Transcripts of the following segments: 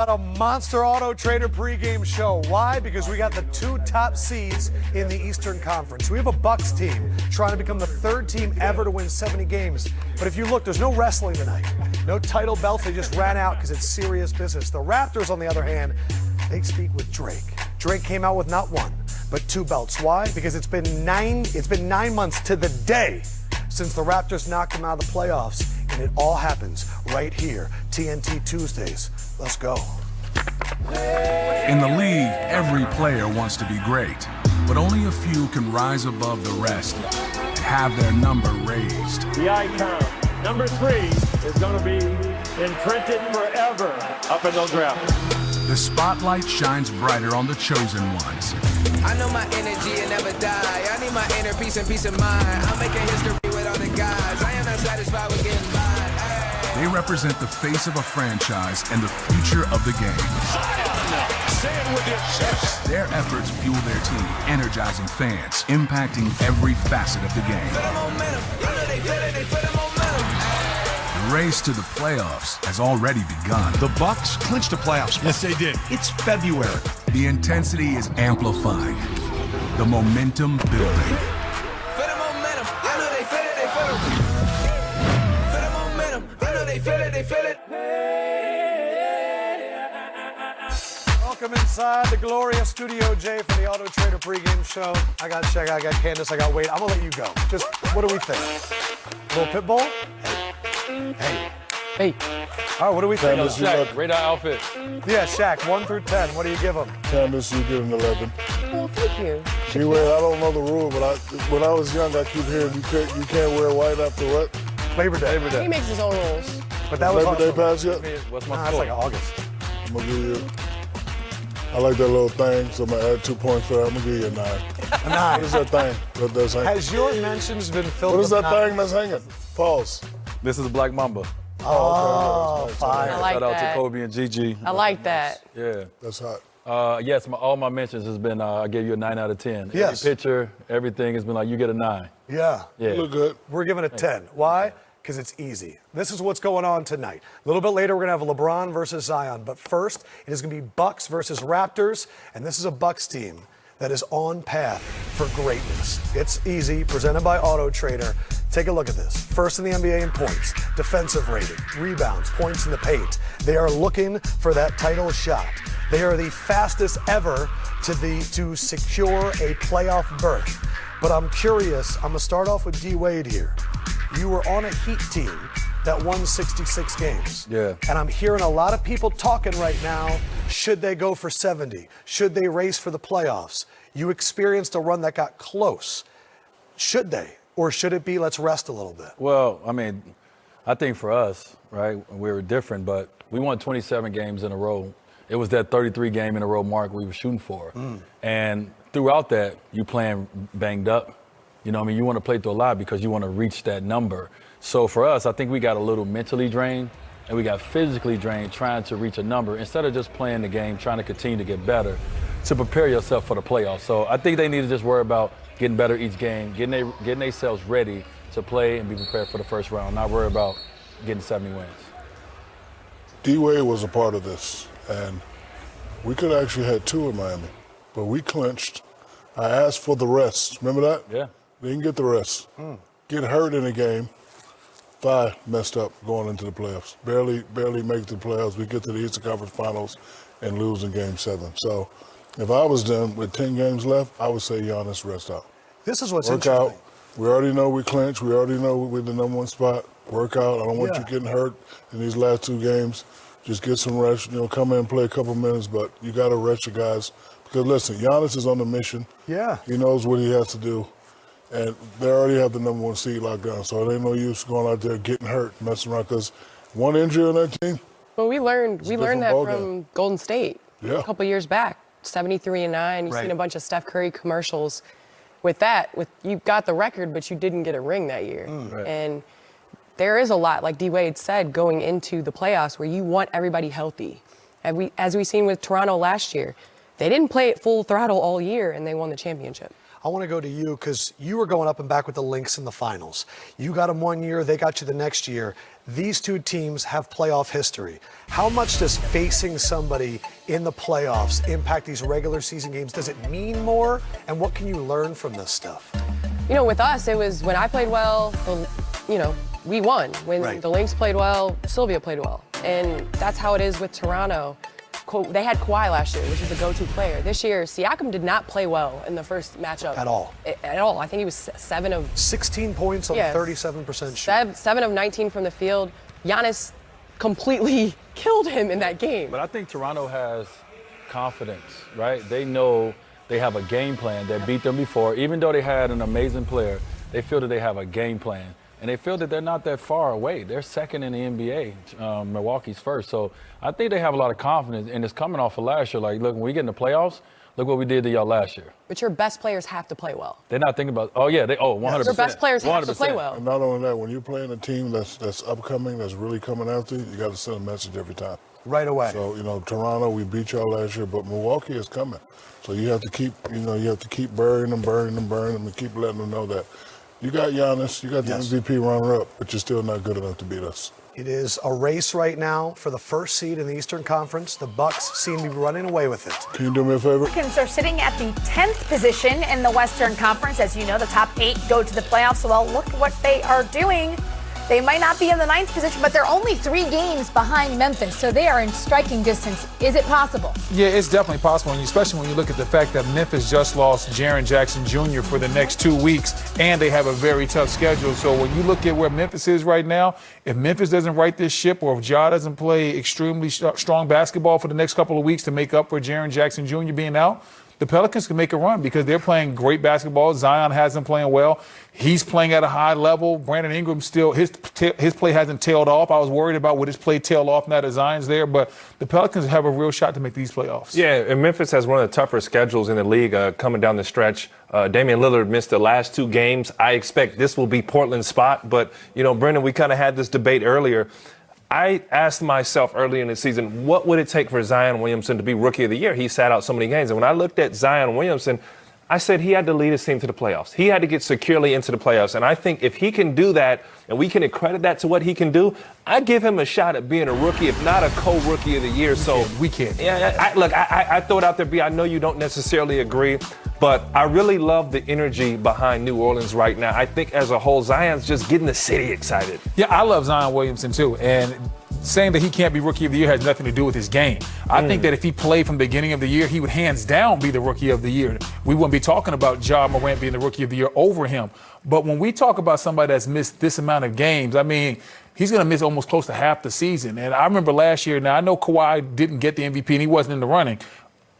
A Monster Auto Trader pregame show. Why? Because we got the two top seeds in the Eastern Conference. We have a Bucks team trying to become the third team ever to win 70 games. But if you look, there's no wrestling tonight. No title belts. They just ran out because it's serious business. The Raptors, on the other hand, they speak with Drake. Drake came out with not one, but two belts. Why? Because it's been 9 months to the day since the Raptors knocked them out of the playoffs. And it all happens right here, TNT Tuesdays. Let's go. In the league, every player wants to be great, but only a few can rise above the rest and have their number raised. The icon, number 3, is going to be imprinted forever up in those Raptors. The spotlight shines brighter on the chosen ones. I know my energy will never die. I need my inner peace and peace of mind. I'm making history with all the guys. I am not satisfied with getting by. They represent the face of a franchise and the future of the game. Say it with your chest. Their efforts fuel their team, energizing fans, impacting every facet of the game. The race to the playoffs has already begun. The Bucks clinched a playoff spot. Yes, they did. It's February. The intensity is amplifying. The momentum building. They feel it. Welcome inside the glorious Studio J for the Auto Trader pregame show. I got Shaq, I got Candace, I got Wade. I'm gonna let you go. Just, what do we think? A little pit bull? Hey. All right, what do we think? Shaq, radar outfit. Yeah, Shaq, 1 through 10. What do you give him? Candace, you give him 11. Well, thank you. Anyway, I don't know the rule, but when I was young, I keep hearing you can't wear white after what? Labor Day. He makes his own rules. But that was Labor Day pass yet? What's my that's score? like August. I'm gonna give you. I like that little thing, so I'm gonna add 2 points for that. I'm gonna give you a 9. A 9. What is that thing? That's hanging? Has your mentions been filled What is with that thing that's hanging? Pause. This is a Black Mamba. Oh, fire. I like Shout out that. to Kobe and Gigi. I like that. Yeah. That's hot. Yes, all my mentions has been, I gave you a 9 out of 10. Yes. Every picture, everything has been like, you get a 9. Yeah. Yeah. You look good. We're giving it 10. Why? Because it's easy. This is what's going on tonight. A little bit later, we're going to have LeBron versus Zion. But first, it is going to be Bucks versus Raptors. And this is a Bucks team that is on path for greatness. It's easy, presented by Auto Trader. Take a look at this. First in the NBA in points, defensive rating, rebounds, points in the paint. They are looking for that title shot. They are the fastest ever to secure a playoff berth. But I'm curious, I'm going to start off with D. Wade here. You were on a Heat team that won 66 games. Yeah. And I'm hearing a lot of people talking right now, should they go for 70? Should they race for the playoffs? You experienced a run that got close. Should they? Or should it be, let's rest a little bit? Well, I mean, I think for us, right, we were different, but we won 27 games in a row. It was that 33 game in a row mark we were shooting for. And throughout that, you playing banged up. You know what I mean? You want to play through a lot because you want to reach that number. So for us, I think we got a little mentally drained and we got physically drained trying to reach a number instead of just playing the game, trying to continue to get better to prepare yourself for the playoffs. So I think they need to just worry about getting better each game, getting themselves ready to play and be prepared for the first round, not worry about getting 70 wins. D-Wade was a part of this, and we could have actually had 2 in Miami, but we clinched. I asked for the rest. Remember that? Yeah. Didn't get the rest. Get hurt in a game. Thigh messed up going into the playoffs. Barely make the playoffs. We get to the Eastern Conference Finals and lose in Game 7. So if I was them with 10 games left, I would say Giannis rest out. This is what's Work interesting. out. We already know we clinched. We already know we're the number 1 spot. Work out. I don't want you getting hurt in these last 2 games. Just get some rest. Come in and play a couple minutes, but you got to rest your guys. Because listen, Giannis is on the mission. Yeah. He knows what he has to do. And they already have the number 1 seed locked down, so it ain't no use going out there getting hurt, messing around, because one injury on that team. Well, we learned that ballgame. from Golden State a couple years back, 73-9. You've seen a bunch of Steph Curry commercials with that. You got the record, but you didn't get a ring that year. And there is a lot, like D. Wade said, going into the playoffs where you want everybody healthy. As we've seen with Toronto last year, they didn't play at full throttle all year, and they won the championship. I want to go to you because you were going up and back with the Lynx in the finals. You got them one year, they got you the next year. these two teams have playoff history. How much does facing somebody in the playoffs impact these regular season games? Does it mean more? And what can you learn from this stuff? You know, with us, it was when I played well, we won. When the Lynx played well, Sylvia played well. And that's how it is with Toronto. They had Kawhi last year, which is the go-to player. This year, Siakam did not play well in the first matchup. At all. At all. I think he was 16 points on 37% shot. 7 of 19 from the field. Giannis completely killed him in that game. But I think Toronto has confidence, right? They know they have a game plan that beat them before. Even though they had an amazing player, they feel that they have a game plan. And they feel that they're not that far away. They're second in the NBA. Milwaukee's first. So I think they have a lot of confidence, and it's coming off of last year. Like, look, when we get in the playoffs, look what we did to y'all last year. But your best players have to play well. They're not thinking about, 100%. Your best players have to play well. And not only that, when you're playing a team that's upcoming, that's really coming after you, you got to send a message every time. Right away. So, Toronto, we beat y'all last year, but Milwaukee is coming. So you have to keep, burying them, and keep letting them know that you got Giannis, you got the MVP runner-up, but you're still not good enough to beat us. It is a race right now for the first seed in the Eastern Conference. The Bucks seem to be running away with it. Can you do me a favor? Pelicans are sitting at the 10th position in the Western Conference. As you know, the top 8 go to the playoffs. So, look what they are doing. They might not be in the 9th position, but they're only 3 games behind Memphis, so they are in striking distance. Is it possible? Yeah, it's definitely possible, and especially when you look at the fact that Memphis just lost Jaren Jackson Jr. for the next 2 weeks, and they have a very tough schedule. So when you look at where Memphis is right now, if Memphis doesn't right this ship, or if Ja doesn't play extremely strong basketball for the next couple of weeks to make up for Jaren Jackson Jr. being out, the Pelicans can make a run because they're playing great basketball. Zion has them playing well. He's playing at a high level. Brandon Ingram still, his play hasn't tailed off. I was worried about would his play tail off now that Zion's there, but the Pelicans have a real shot to make these playoffs. Yeah, and Memphis has one of the tougher schedules in the league coming down the stretch. Damian Lillard missed the last 2 games. I expect this will be Portland's spot, but, Brendan, we kind of had this debate earlier. I asked myself early in the season, what would it take for Zion Williamson to be Rookie of the Year? He sat out so many games. And when I looked at Zion Williamson, I said he had to lead his team to the playoffs. He had to get securely into the playoffs. And I think if he can do that, and we can accredit that to what he can do, I give him a shot at being a rookie, if not a co-Rookie of the Year. We can't. Yeah, I throw it out there, B. I know you don't necessarily agree, but I really love the energy behind New Orleans right now. I think as a whole, Zion's just getting the city excited. Yeah, I love Zion Williamson too. And saying that he can't be Rookie of the Year has nothing to do with his game. I think that if he played from the beginning of the year, he would hands down be the Rookie of the Year. We wouldn't be talking about Ja Morant being the Rookie of the Year over him. But when we talk about somebody that's missed this amount of games, I mean, he's going to miss almost close to half the season. And I remember last year, now I know Kawhi didn't get the MVP and he wasn't in the running.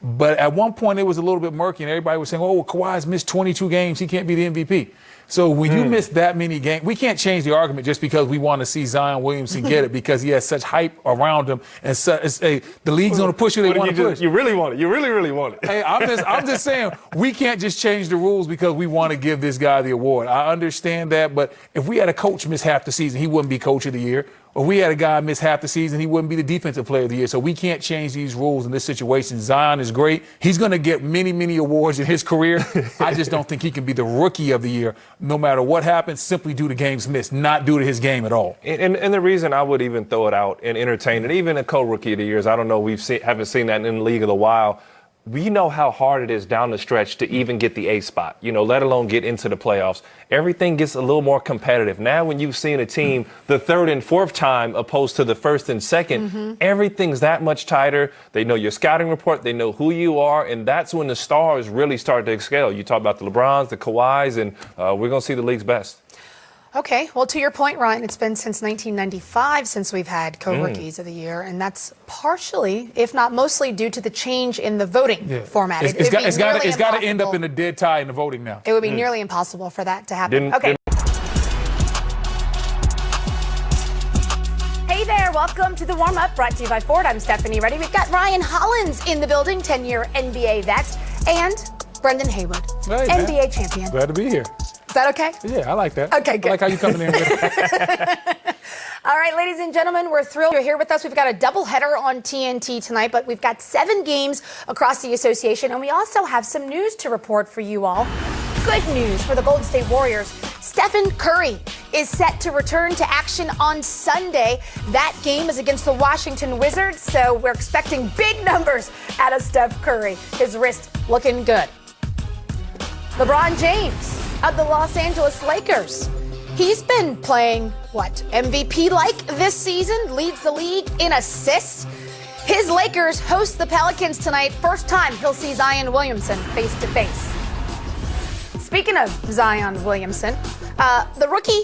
But at one point, it was a little bit murky, and everybody was saying, oh, well, Kawhi's missed 22 games. He can't be the MVP. So when you miss that many games, we can't change the argument just because we want to see Zion Williamson get it because he has such hype around him. And the league's going to push you. They want to push. You really want it. You really, really want it. Hey, I'm just saying, we can't just change the rules because we want to give this guy the award. I understand that, but if we had a coach miss half the season, he wouldn't be Coach of the Year. Or we had a guy miss half the season, he wouldn't be the Defensive Player of the Year. So we can't change these rules in this situation. Zion is great. He's going to get many, many awards in his career. I just don't think he can be the Rookie of the Year no matter what happens, simply due to games missed, not due to his game at all. And the reason I would even throw it out and entertain it, even a co-Rookie of the Years, I don't know, haven't seen that in the league in a while. We know how hard it is down the stretch to even get the A spot, let alone get into the playoffs. Everything gets a little more competitive. Now when you've seen a team the 3rd and 4th time opposed to the 1st and 2nd, everything's that much tighter. They know your scouting report. They know who you are. And that's when the stars really start to excel. You talk about the LeBrons, the Kawhis, and we're going to see the league's best. Okay, well, to your point, Ryan, it's been since 1995 since we've had co-Rookies of the Year, and that's partially, if not mostly, due to the change in the voting format. It's got to end up in a dead tie in the voting now. It would be nearly impossible for that to happen. Hey there, welcome to the warm-up brought to you by Ford. I'm Stephanie Reddy. We've got Ryan Hollins in the building, 10-year NBA vet, and Brendan Haywood, NBA champion. Glad to be here. Is that okay? Yeah, I like that. Okay, good. I like how you coming in with it. All right, ladies and gentlemen, we're thrilled you're here with us. We've got a doubleheader on TNT tonight, but we've got 7 games across the association, and we also have some news to report for you all. good news for the Golden State Warriors. Stephen Curry is set to return to action on Sunday. That game is against the Washington Wizards, so we're expecting big numbers out of Steph Curry. His wrist looking good. LeBron James of the Los Angeles Lakers. He's been playing, MVP-like this season, leads the league in assists. His Lakers host the Pelicans tonight. First time he'll see Zion Williamson face-to-face. Speaking of Zion Williamson, the rookie